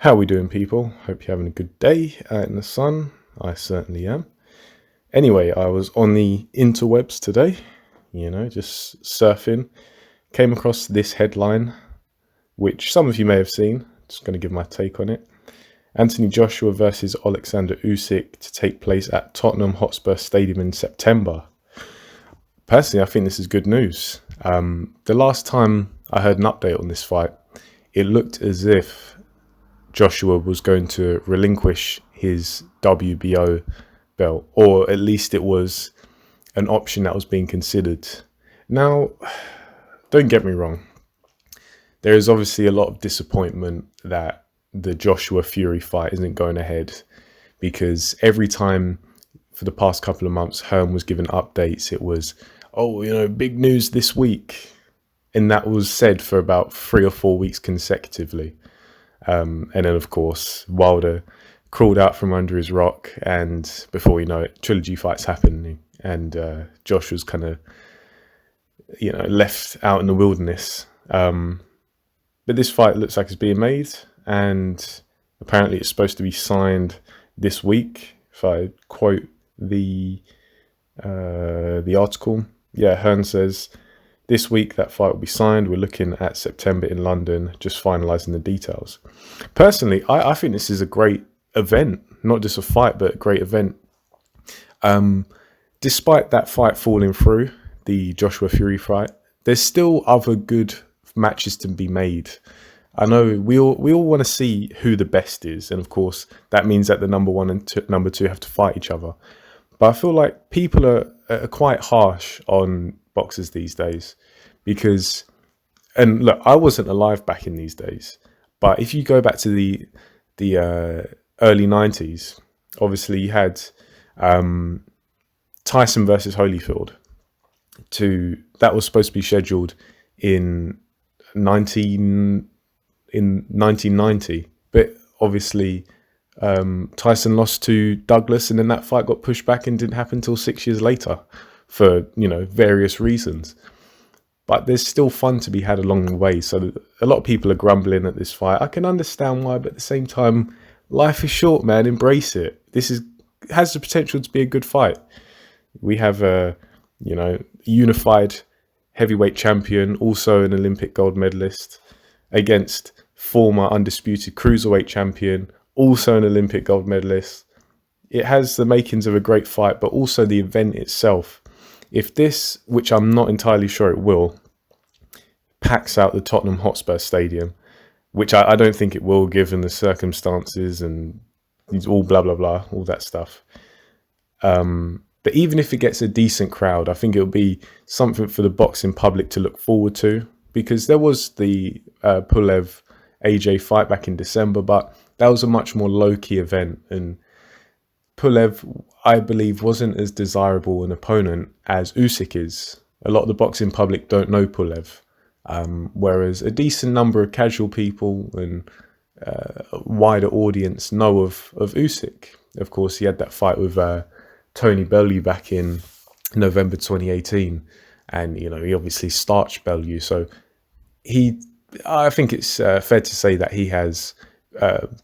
How we doing, people? Hope you're having a good day out in the sun. I certainly am. Anyway, I was on the interwebs today, just surfing. Came across this headline, which some of you may have seen. Just going to give my take on it. Anthony Joshua versus Oleksandr Usyk to take place at Tottenham Hotspur Stadium in September. Personally, I think this is good news. The last time I heard an update on this fight, it looked as if Joshua was going to relinquish his WBO belt, or at least it was an option that was being considered. Now, don't get me wrong. There is obviously a lot of disappointment that the Joshua Fury fight isn't going ahead, because every time for the past couple of months, Hearn was given updates. It was, big news this week. And that was said for about 3 or 4 weeks consecutively. And then, of course, Wilder crawled out from under his rock, and before you know it, trilogy fights happening, and Josh was kind of, left out in the wilderness. But this fight looks like it's being made, and apparently it's supposed to be signed this week, if I quote the article. Yeah, Hearn says, this week that fight will be signed. We're looking at September in London, just finalising the details. Personally, I think this is a great event, not just a fight, but a great event. Despite that fight falling through, the Joshua Fury fight, there's still other good matches to be made. I know we all want to see who the best is, and of course that means that the number one and number two have to fight each other. But I feel like people are quite harsh on boxers these days, because, and look, I wasn't alive back in these days, but if you go back to the early 90s, obviously you had Tyson versus Holyfield. That was supposed to be scheduled in 1990, but obviously Tyson lost to Douglas, and then that fight got pushed back and didn't happen until 6 years later for various reasons. But there's still fun to be had along the way. So a lot of people are grumbling at this fight. I can understand why, but at the same time, life is short, man. Embrace it. Has the potential to be a good fight. We have a unified heavyweight champion, also an Olympic gold medalist, against former undisputed cruiserweight champion, also an Olympic gold medalist. It has the makings of a great fight, but also the event itself. If this, which I'm not entirely sure it will, packs out the Tottenham Hotspur Stadium, which I don't think it will, given the circumstances and all blah, blah, blah, all that stuff. But even if it gets a decent crowd, I think it'll be something for the boxing public to look forward to, because there was the Pulev AJ fight back in December, but that was a much more low-key event, and Pulev, I believe, wasn't as desirable an opponent as Usyk is. A lot of the boxing public don't know Pulev, whereas a decent number of casual people and a wider audience know of Usyk. Of course, he had that fight with Tony Bellew back in November 2018, and he obviously starched Bellew. So I think it's fair to say that he has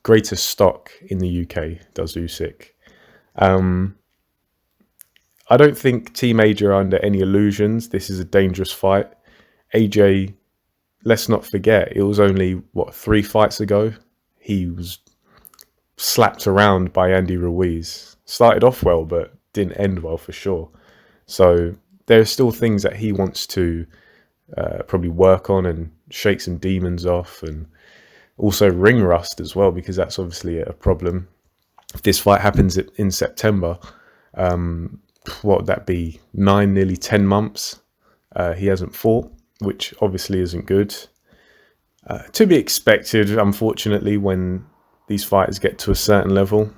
greater stock in the UK, does Usyk. I don't think Team AJ are under any illusions. This is a dangerous fight. AJ, let's not forget, it was only 3 fights ago he was slapped around by Andy Ruiz. Started off well, but didn't end well for sure. So there are still things that he wants to probably work on and shake some demons off, and also ring rust as well, because that's obviously a problem. If this fight happens in September, what would that be? 9, nearly 10 months he hasn't fought, which obviously isn't good. To be expected, unfortunately, when these fighters get to a certain level.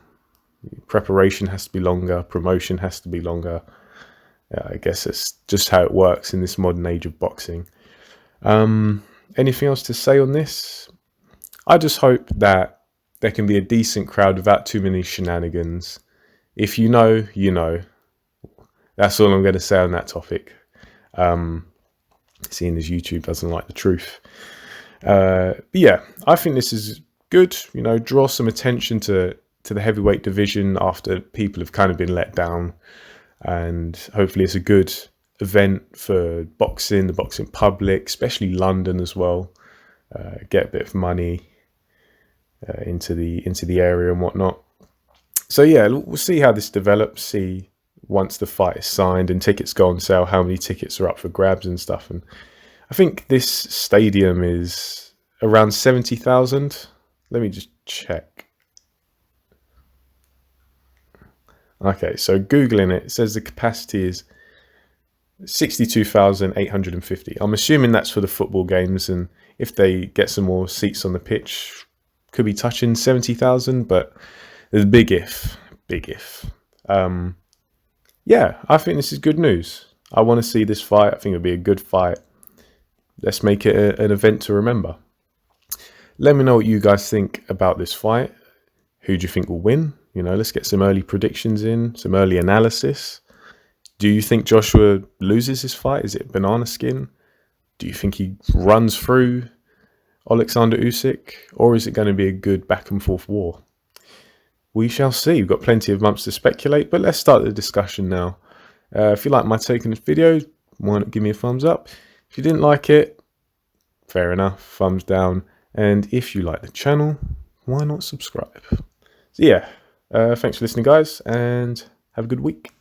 Preparation has to be longer, promotion has to be longer. I guess it's just how it works in this modern age of boxing. Anything else to say on this? I just hope that there can be a decent crowd without too many shenanigans. If you know, you know. That's all I'm going to say on that topic. Seeing as YouTube doesn't like the truth. But yeah, I think this is good. You know, draw some attention to the heavyweight division after people have kind of been let down, and hopefully it's a good event for boxing, the boxing public, especially London as well. Get a bit of money into the area and whatnot. So yeah, we'll see how this develops. See once the fight is signed and tickets go on sale, how many tickets are up for grabs and stuff. And I think this stadium is around 70,000. Let me just check. Okay, so Googling it, it says the capacity is 62,850. I'm assuming that's for the football games, and if they get some more seats on the pitch, could be touching 70,000, but there's a big if. Yeah, I think this is good news. I want to see this fight. I think it'll be a good fight. Let's make it an event to remember. Let me know what you guys think about this fight. Who do you think will win? You know, let's get some early predictions in, some early analysis. Do you think Joshua loses this fight? Is it banana skin? Do you think he runs through Oleksandr Usyk? Or is it going to be a good back and forth war? We shall see. We've got plenty of months to speculate, but let's start the discussion now. If you like my take on this video, why not give me a thumbs up? If you didn't like it, fair enough, thumbs down. And if you like the channel, why not subscribe? So yeah, thanks for listening, guys, and have a good week.